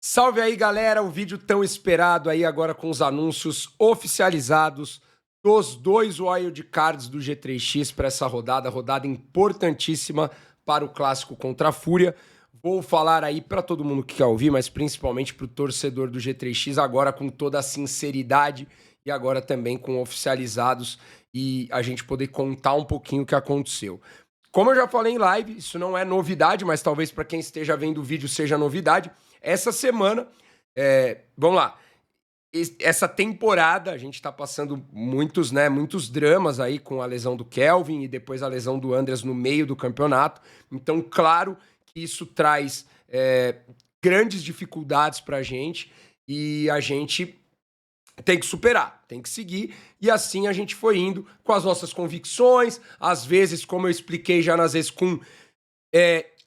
Salve aí, galera! O vídeo tão esperado aí agora com os anúncios oficializados dos dois wildcards do G3X para essa rodada importantíssima para o clássico contra a Fúria. Vou falar aí para todo mundo que quer ouvir, mas principalmente para o torcedor do G3X agora com toda a sinceridade e agora também com oficializados e a gente poder contar um pouquinho o que aconteceu. Como eu já falei em live, isso não é novidade, mas talvez para quem esteja vendo o vídeo seja novidade. Essa semana, vamos lá, essa temporada a gente está passando muitos dramas aí com a lesão do Kelvin e depois a lesão do Andreas no meio do campeonato. Então, claro que isso traz grandes dificuldades para a gente e a gente tem que superar, tem que seguir, e assim a gente foi indo com as nossas convicções, às vezes, como eu expliquei já nas vezes, com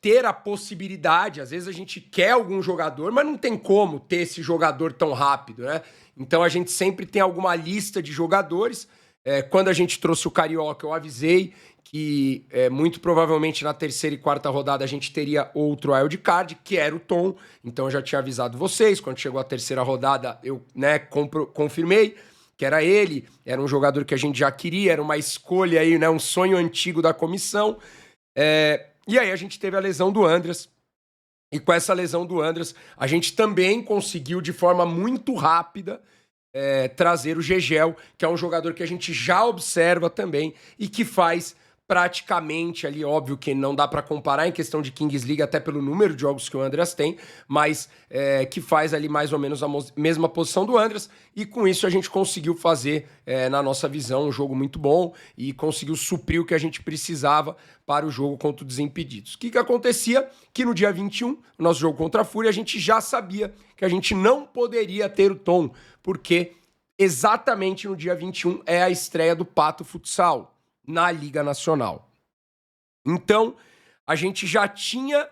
ter a possibilidade, às vezes a gente quer algum jogador, mas não tem como ter esse jogador tão rápido, né? Então a gente sempre tem alguma lista de jogadores. Quando a gente trouxe o Carioca, eu avisei que muito provavelmente na terceira e quarta rodada a gente teria outro wildcard, que era o Tom. Então eu já tinha avisado vocês. Quando chegou a terceira rodada, eu confirmei que era ele. Era um jogador que a gente já queria, era uma escolha aí, né, um sonho antigo da comissão. E aí a gente teve a lesão do Andreas. E com essa lesão do Andreas, a gente também conseguiu de forma muito rápida trazer o Gegel, que é um jogador que a gente já observa também e que faz praticamente ali, óbvio que não dá para comparar em questão de Kings League, até pelo número de jogos que o Andreas tem, mas que faz ali mais ou menos a mesma posição do Andreas, e com isso a gente conseguiu fazer, na nossa visão, um jogo muito bom e conseguiu suprir o que a gente precisava para o jogo contra o Desimpedidos. O que acontecia? Que no dia 21, o nosso jogo contra a Fúria, a gente já sabia que a gente não poderia ter o Tom, porque exatamente no dia 21 é a estreia do Pato Futsal na Liga Nacional. Então, a gente já tinha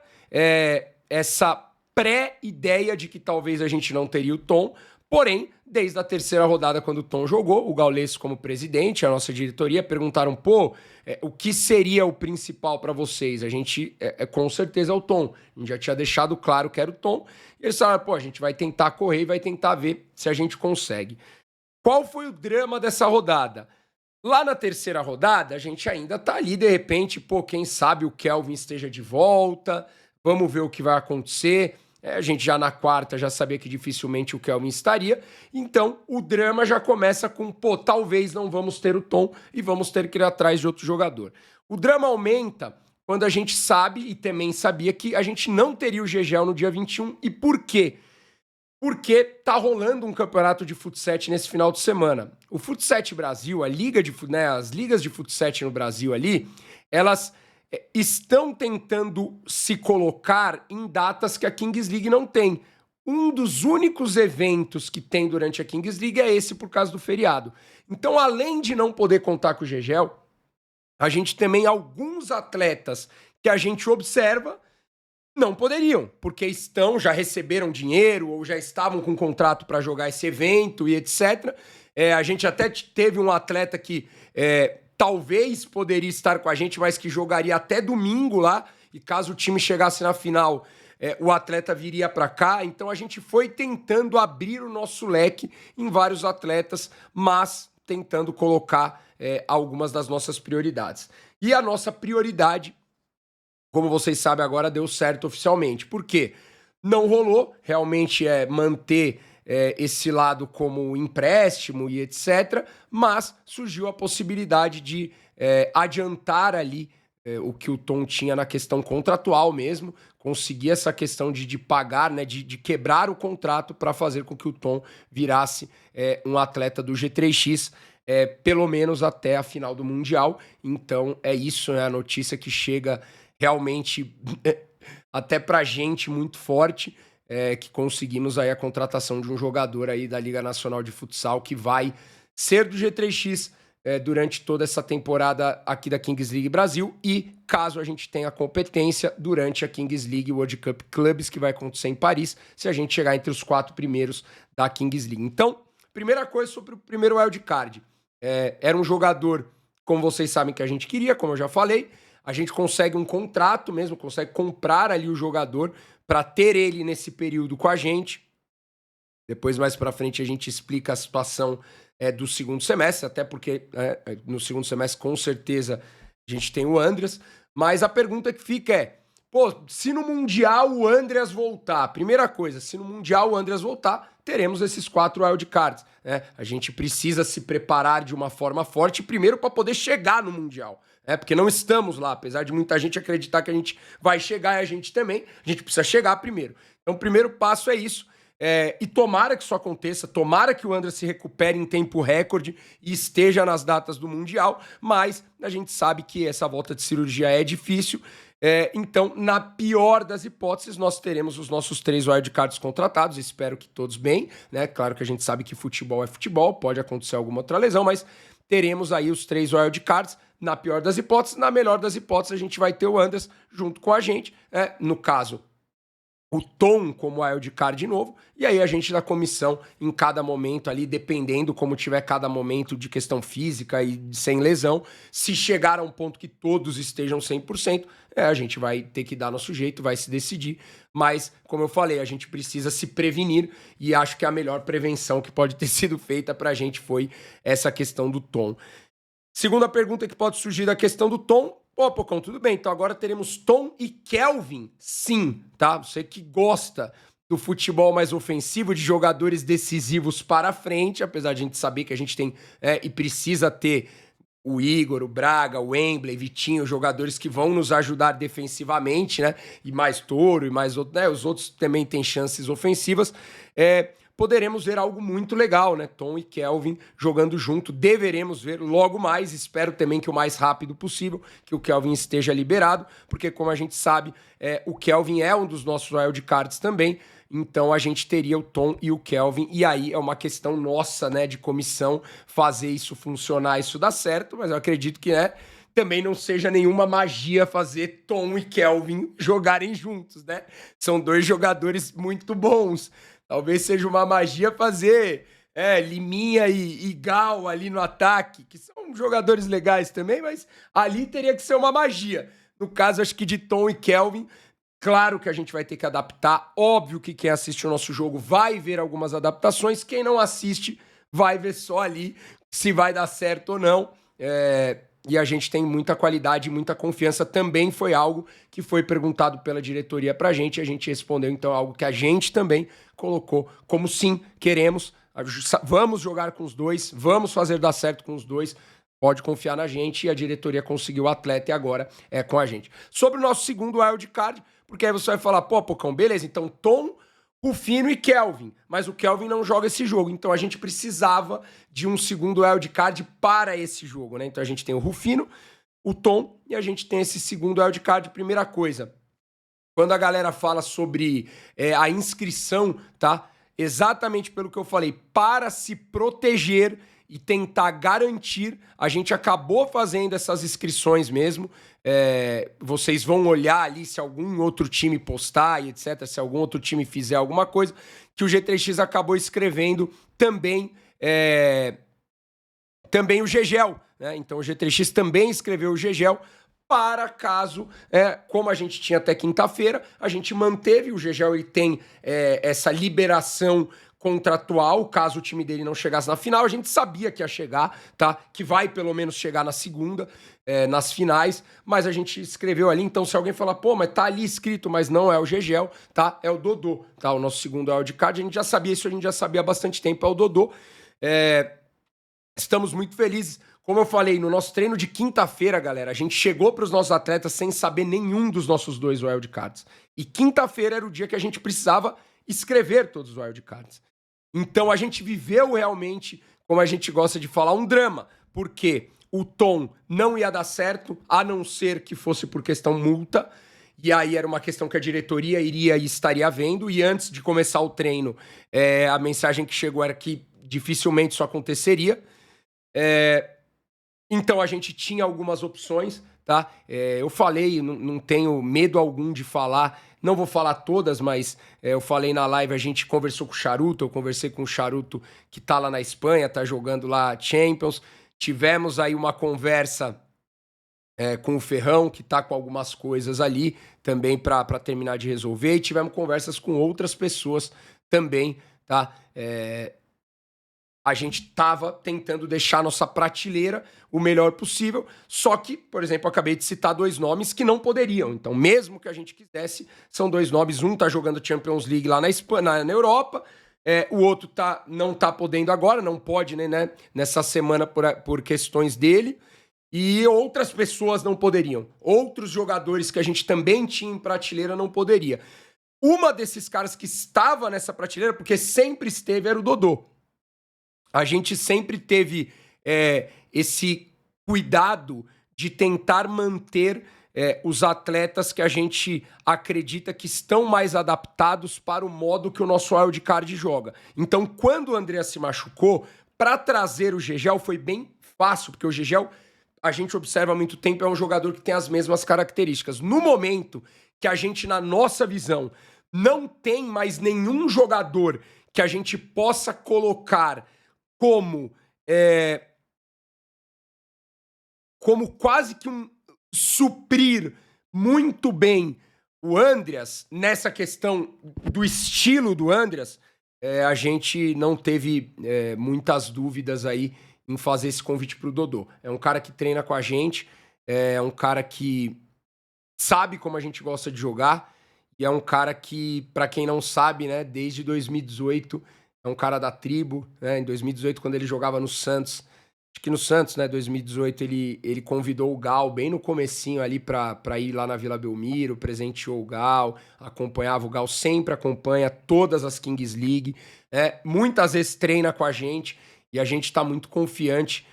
essa pré-ideia de que talvez a gente não teria o Tom, porém, desde a terceira rodada, quando o Tom jogou, o Gaules como presidente, a nossa diretoria, perguntaram, o que seria o principal para vocês? A gente, com certeza, é o Tom. A gente já tinha deixado claro que era o Tom. E eles falaram, a gente vai tentar correr e vai tentar ver se a gente consegue. Qual foi o drama dessa rodada? Lá na terceira rodada, a gente ainda tá ali, de repente, quem sabe o Kelvin esteja de volta, vamos ver o que vai acontecer. A gente já na quarta já sabia que dificilmente o Kelvin estaria, então o drama já começa com, talvez não vamos ter o Tom e vamos ter que ir atrás de outro jogador. O drama aumenta quando a gente sabe, e também sabia, que a gente não teria o Gegel no dia 21. E por quê? Porque tá rolando um campeonato de futsal nesse final de semana. O Futsal Brasil, as ligas de futsal no Brasil ali, elas estão tentando se colocar em datas que a Kings League não tem. Um dos únicos eventos que tem durante a Kings League é esse por causa do feriado. Então, além de não poder contar com o Gegel, a gente também alguns atletas que a gente observa não poderiam, porque já receberam dinheiro ou já estavam com contrato para jogar esse evento e etc. A gente até teve um atleta que talvez poderia estar com a gente, mas que jogaria até domingo lá, e caso o time chegasse na final, o atleta viria para cá. Então a gente foi tentando abrir o nosso leque em vários atletas, mas tentando colocar algumas das nossas prioridades. E a nossa prioridade, como vocês sabem agora, deu certo oficialmente. Por quê? Não rolou realmente manter esse lado como empréstimo e etc., mas surgiu a possibilidade de adiantar ali o que o Tom tinha na questão contratual mesmo, conseguir essa questão de pagar, né, de quebrar o contrato para fazer com que o Tom virasse um atleta do G3X, pelo menos até a final do Mundial. Então é isso, né, a notícia que chega realmente até pra gente muito forte, que conseguimos aí a contratação de um jogador aí da Liga Nacional de Futsal que vai ser do G3X durante toda essa temporada aqui da Kings League Brasil, e caso a gente tenha competência durante a Kings League World Cup Clubs, que vai acontecer em Paris, se a gente chegar entre os 4 primeiros da Kings League. Então, primeira coisa sobre o primeiro wildcard. Era um jogador, como vocês sabem, que a gente queria, como eu já falei. A gente consegue um contrato mesmo, consegue comprar ali o jogador para ter ele nesse período com a gente. Depois, mais para frente, a gente explica a situação do segundo semestre, até porque no segundo semestre, com certeza, a gente tem o Andreas. Mas a pergunta que fica é, pô, se no Mundial o Andreas voltar, primeira coisa, se no Mundial o Andreas voltar, teremos esses 4 wildcards, né? A gente precisa se preparar de uma forma forte, primeiro para poder chegar no Mundial, né? Porque não estamos lá, apesar de muita gente acreditar que a gente vai chegar e a gente também, a gente precisa chegar primeiro. Então o primeiro passo é isso. E tomara que isso aconteça, tomara que o Andreas se recupere em tempo recorde e esteja nas datas do Mundial, mas a gente sabe que essa volta de cirurgia é difícil. Então, na pior das hipóteses, nós teremos os nossos 3 wildcards contratados, espero que todos bem, né? Claro que a gente sabe que futebol é futebol, pode acontecer alguma outra lesão, mas teremos aí os 3 wildcards, na pior das hipóteses. Na melhor das hipóteses, a gente vai ter o Andreas junto com a gente, no caso, o Tom como wildcard de novo, e aí a gente da comissão em cada momento ali, dependendo como tiver cada momento de questão física e sem lesão, se chegar a um ponto que todos estejam 100%, a gente vai ter que dar nosso jeito, vai se decidir, mas como eu falei, a gente precisa se prevenir e acho que a melhor prevenção que pode ter sido feita pra gente foi essa questão do Tom. Segunda pergunta que pode surgir da questão do Tom. Pô, Pocão, tudo bem, então agora teremos Tom e Kelvin? Sim, tá? Você que gosta do futebol mais ofensivo, de jogadores decisivos para frente, apesar de a gente saber que a gente tem e precisa ter o Igor, o Braga, o Wembley, Vitinho, jogadores que vão nos ajudar defensivamente, né? E mais Toro e mais outros, né? Os outros também têm chances ofensivas. Poderemos ver algo muito legal, né? Tom e Kelvin jogando junto. Deveremos ver logo mais. Espero também que o mais rápido possível, que o Kelvin esteja liberado, porque como a gente sabe, o Kelvin é um dos nossos wildcards também. Então a gente teria o Tom e o Kelvin. E aí é uma questão nossa, né, de comissão, fazer isso funcionar, isso dar certo. Mas eu acredito que, né, também não seja nenhuma magia fazer Tom e Kelvin jogarem juntos, né? São 2 jogadores muito bons. Talvez seja uma magia fazer Liminha e Gal ali no ataque, que são jogadores legais também, mas ali teria que ser uma magia. No caso, acho que de Tom e Kelvin, claro que a gente vai ter que adaptar. Óbvio que quem assiste o nosso jogo vai ver algumas adaptações. Quem não assiste vai ver só ali se vai dar certo ou não. E a gente tem muita qualidade e muita confiança. Também foi algo que foi perguntado pela diretoria pra gente e a gente respondeu, então, algo que a gente também colocou como sim, queremos, vamos jogar com os 2, vamos fazer dar certo com os 2, pode confiar na gente e a diretoria conseguiu o atleta e agora é com a gente. Sobre o nosso segundo wildcard, porque aí você vai falar, pô, Pocão, beleza, então Tom, Rufino e Kelvin, mas o Kelvin não joga esse jogo, então a gente precisava de um segundo wildcard para esse jogo, né? Então a gente tem o Rufino, o Tom e a gente tem esse segundo wildcard. Primeira coisa, quando a galera fala sobre a inscrição, tá? Exatamente pelo que eu falei, para se proteger e tentar garantir, a gente acabou fazendo essas inscrições mesmo. Vocês vão olhar ali se algum outro time postar e etc, se algum outro time fizer alguma coisa, que o G3X acabou escrevendo também o Gegel, né? Então o G3X também escreveu o Gegel para caso, como a gente tinha até quinta-feira, a gente manteve o Gegel e tem essa liberação contratual, caso o time dele não chegasse na final, a gente sabia que ia chegar, tá? Que vai pelo menos chegar na segunda, nas finais, mas a gente escreveu ali, então se alguém falar, pô, mas tá ali escrito, mas não é o Gegel, tá? É o Dodô, tá? O nosso segundo wildcard, a gente já sabia isso, a gente já sabia há bastante tempo, é o Dodô. Estamos muito felizes. Como eu falei, no nosso treino de quinta-feira, galera, a gente chegou para os nossos atletas sem saber nenhum dos nossos 2 wildcards. E quinta-feira era o dia que a gente precisava escrever todos os wildcards. Então a gente viveu realmente, como a gente gosta de falar, um drama. Porque o Tom não ia dar certo, a não ser que fosse por questão multa. E aí era uma questão que a diretoria iria e estaria vendo. E antes de começar o treino, a mensagem que chegou era que dificilmente isso aconteceria. Então a gente tinha algumas opções, tá? Eu falei, não tenho medo algum de falar, não vou falar todas, mas eu falei na live, a gente conversou com o Charuto, eu conversei com o Charuto que tá lá na Espanha, tá jogando lá Champions. Tivemos aí uma conversa com o Ferrão, que tá com algumas coisas ali também para terminar de resolver, e tivemos conversas com outras pessoas também, tá? A gente tava tentando deixar nossa prateleira o melhor possível, só que, por exemplo, eu acabei de citar 2 nomes que não poderiam. Então, mesmo que a gente quisesse, são 2 nomes. Um tá jogando Champions League lá na Espanha, na Europa, o outro não tá podendo agora, não pode, né, nessa semana por questões dele. E outras pessoas não poderiam. Outros jogadores que a gente também tinha em prateleira não poderia. Uma desses caras que estava nessa prateleira, porque sempre esteve, era o Dodô. A gente sempre teve esse cuidado de tentar manter os atletas que a gente acredita que estão mais adaptados para o modo que o nosso wildcard joga. Então, quando o André se machucou, para trazer o Gegel foi bem fácil, porque o Gegel, a gente observa há muito tempo, é um jogador que tem as mesmas características. No momento que a gente, na nossa visão, não tem mais nenhum jogador que a gente possa colocar como quase que suprir muito bem o Andreas, nessa questão do estilo do Andreas, a gente não teve muitas dúvidas aí em fazer esse convite pro Dodô. É um cara que treina com a gente, é um cara que sabe como a gente gosta de jogar, e é um cara que, para quem não sabe, né, desde 2018, é um cara da tribo, né? Em 2018, quando ele jogava no Santos, acho que no Santos, né, 2018, ele convidou o Gal bem no comecinho ali para ir lá na Vila Belmiro, presenteou o Gal, acompanhava o Gal, sempre acompanha todas as Kings League, muitas vezes treina com a gente, e a gente tá muito confiante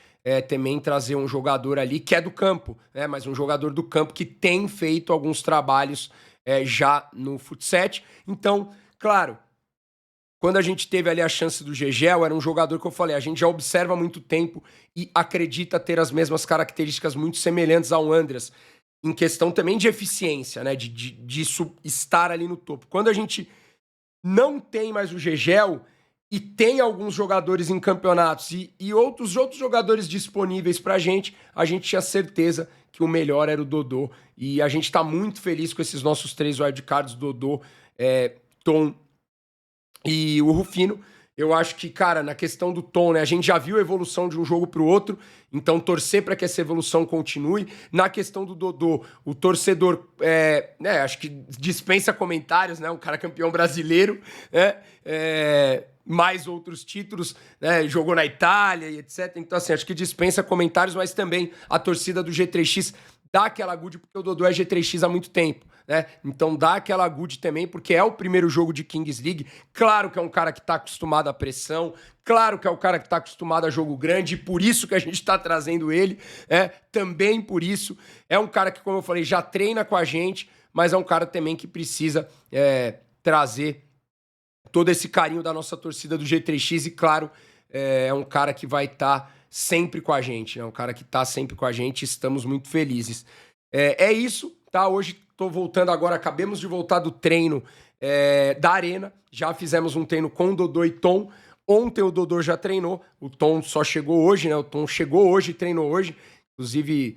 também em trazer um jogador ali que é do campo, né, mas um jogador do campo que tem feito alguns trabalhos já no futsal. Então, claro, quando a gente teve ali a chance do Gegel, era um jogador que eu falei, a gente já observa há muito tempo e acredita ter as mesmas características muito semelhantes ao Andreas, em questão também de eficiência, né, disso estar ali no topo. Quando a gente não tem mais o Gegel e tem alguns jogadores em campeonatos e outros jogadores disponíveis pra gente, a gente tinha certeza que o melhor era o Dodô. E a gente tá muito feliz com esses nossos 3 wildcards, Dodô, Tom e o Rufino. Eu acho que, cara, na questão do Tom, né, a gente já viu a evolução de um jogo pro outro, então torcer para que essa evolução continue. Na questão do Dodô, o torcedor, acho que dispensa comentários, né, um cara campeão brasileiro, né, mais outros títulos, né, jogou na Itália e etc. Então, assim, acho que dispensa comentários, mas também a torcida do G3X dá aquela good, porque o Dodô é G3X há muito tempo, né? Então dá aquela good também, porque é o primeiro jogo de Kings League. Claro que é um cara que tá acostumado à pressão, claro que é um cara que tá acostumado a jogo grande, e por isso que a gente tá trazendo ele, também por isso. É um cara que, como eu falei, já treina com a gente, mas é um cara também que precisa trazer todo esse carinho da nossa torcida do G3X e, claro, é um cara que vai estar sempre com a gente, né? Um cara que tá sempre com a gente, estamos muito felizes. É isso, tá? Hoje tô voltando agora, acabamos de voltar do treino da Arena, já fizemos um treino com o Dodô e Tom. Ontem o Dodô já treinou, o Tom só chegou hoje, né? O Tom chegou hoje, treinou hoje, inclusive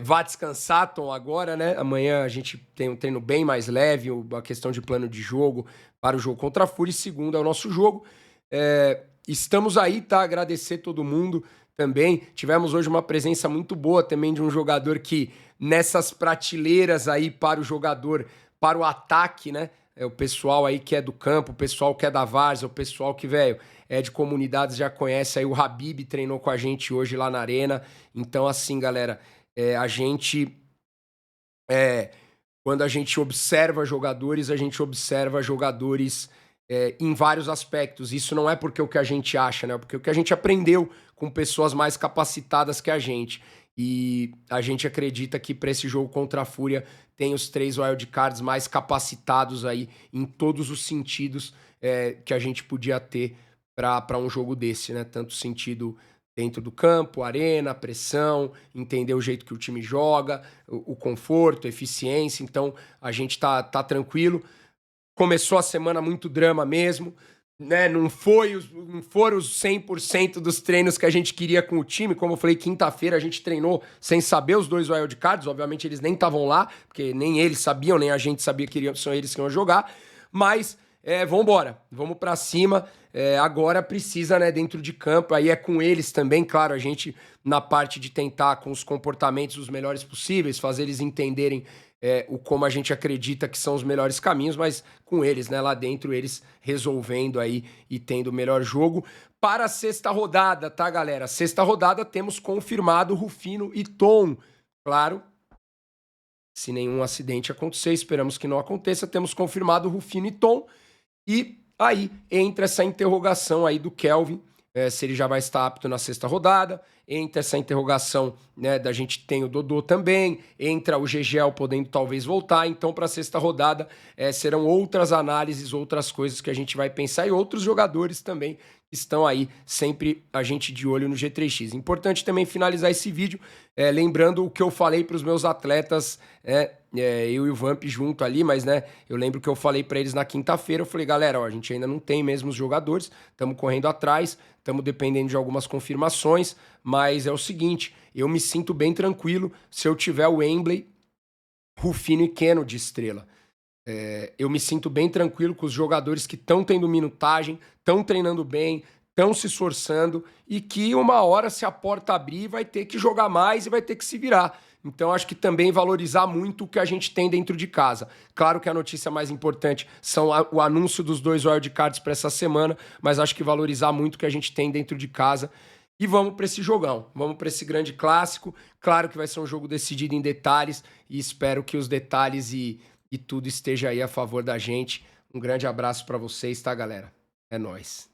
vá descansar, Tom, agora, né? Amanhã a gente tem um treino bem mais leve, a questão de plano de jogo para o jogo contra a Fúria, e segunda é o nosso jogo. Estamos aí, tá? Agradecer todo mundo também. Tivemos hoje uma presença muito boa também de um jogador que, nessas prateleiras aí para o jogador, para o ataque, né? O pessoal aí que é do campo, o pessoal que é da várzea, o pessoal que, velho, é de comunidades, já conhece aí. O Habib treinou com a gente hoje lá na Arena. Então, assim, galera, a gente... quando a gente observa jogadores, a gente observa jogadores em vários aspectos. Isso não é porque o que a gente acha, né? Porque o que a gente aprendeu com pessoas mais capacitadas que a gente. E a gente acredita que para esse jogo contra a Fúria tem os 3 wildcards mais capacitados aí em todos os sentidos que a gente podia ter para um jogo desse, né? Tanto sentido dentro do campo, arena, pressão, entender o jeito que o time joga, o conforto, a eficiência. Então a gente tá tranquilo. Começou a semana muito drama mesmo, né, não foram os 100% dos treinos que a gente queria com o time. Como eu falei, quinta-feira a gente treinou sem saber os dois wildcards. Obviamente eles nem estavam lá, porque nem eles sabiam, nem a gente sabia que são eles que iam jogar. Mas vambora, vamos pra cima. Agora precisa, né, dentro de campo. Aí é com eles também, claro, a gente na parte de tentar com os comportamentos os melhores possíveis, fazer eles entenderem como a gente acredita que são os melhores caminhos, mas com eles, né, lá dentro, eles resolvendo aí e tendo o melhor jogo. Para a sexta rodada, tá, galera? Sexta rodada temos confirmado Rufino e Tom. Claro, se nenhum acidente acontecer, esperamos que não aconteça, temos confirmado Rufino e Tom. E aí entra essa interrogação aí do Kelvin, se ele já vai estar apto na sexta rodada. Entra essa interrogação, né, da gente tem o Dodô também, entra o Gegel podendo talvez voltar. Então, para a sexta rodada, serão outras análises, outras coisas que a gente vai pensar e outros jogadores também que estão aí, sempre a gente de olho no G3X. Importante também finalizar esse vídeo lembrando o que eu falei para os meus atletas, eu e o Vamp junto ali, mas né, eu lembro que eu falei para eles na quinta-feira, eu falei, galera, ó, a gente ainda não tem mesmo os jogadores, estamos correndo atrás, estamos dependendo de algumas confirmações, mas é o seguinte, eu me sinto bem tranquilo se eu tiver o Wembley, Rufino e Keno de estrela. Eu me sinto bem tranquilo com os jogadores que estão tendo minutagem, estão treinando bem, estão se esforçando e que uma hora, se a porta abrir, vai ter que jogar mais e vai ter que se virar. Então, acho que também valorizar muito o que a gente tem dentro de casa. Claro que a notícia mais importante são o anúncio dos dois wildcards para essa semana, mas acho que valorizar muito o que a gente tem dentro de casa. E vamos para esse jogão, vamos para esse grande clássico. Claro que vai ser um jogo decidido em detalhes e espero que os detalhes e tudo esteja aí a favor da gente. Um grande abraço para vocês, tá, galera? É nóis.